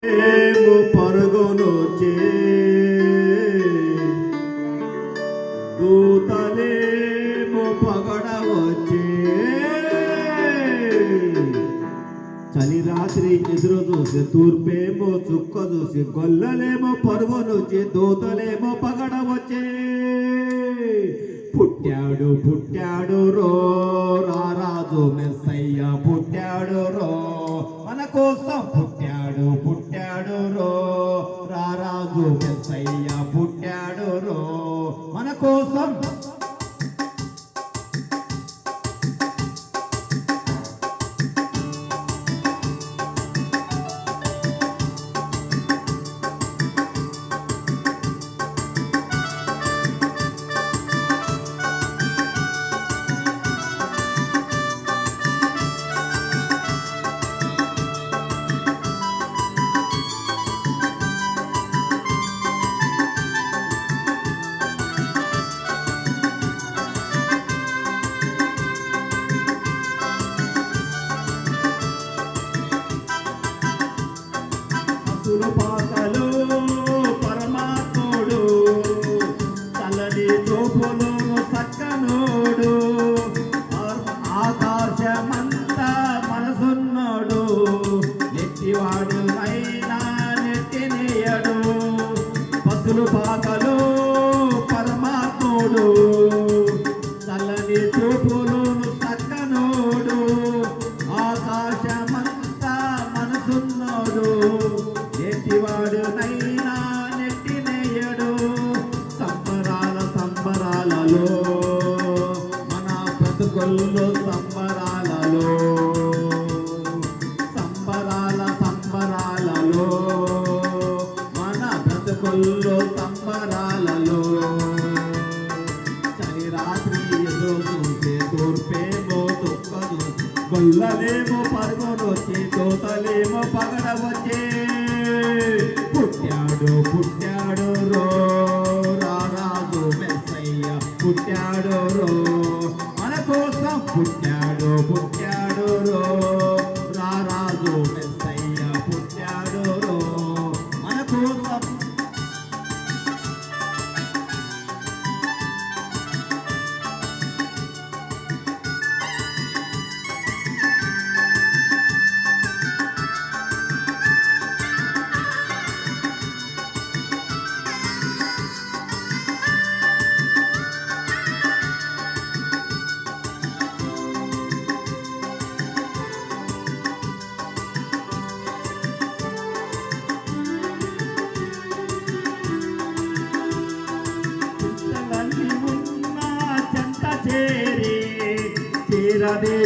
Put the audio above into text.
ఏమో పరుగునొచ్చే దూతలేమో పగడవచ్చే చలి రాత్రి ఎదురు చూసి తూర్పేమో చుక్క చూసి గొల్లలేమో పరుగునొచ్చి దూతలేమో పగడవచ్చే పుట్టాడు పుట్టాడు రో రారాజు మెస్సయ్య పుట్టాడు రో మన కోసం పుట్టాడు పుట్టాడు రో రారాజు మెస్సయ్య పుట్టాడు రో మన కోసం పాకలు పరమాత్ముడు చల్లని చూపులు చక్కనోడు ఆకాశమంతా మనసున్నాడు నెట్టివాడు అయినా నెట్టినేయడు పసులు పాకలు పరమాత్ముడు చల్లని చూపులు చక్కనోడు ఆకాశమంతా మనసున్నాడు నెట్టివాడు నైనా నెట్టినేయడు సంబరాల సంబరాలలో మన బ్రతుకుల్లో సంబరాలలో సంబరాల సంబరాలలో మన బ్రతుకుల్లో సంబరాలలో చలి రాత్రి ఎదురు చూసే తూర్పేమో దుఃఖదు గొల్లలేమో పరుగునొచ్చి దోతలేమో పగడవచ్చే పుట్టాడు పుట్టాడు రో రారాజు మెస్సయ్య పుట్టాడు రో మన కోసం పుట్టాడు పుట్టాడు రో రారాజు మెస్సయ్య పుట్టాడు రో మన కోసం చేరదే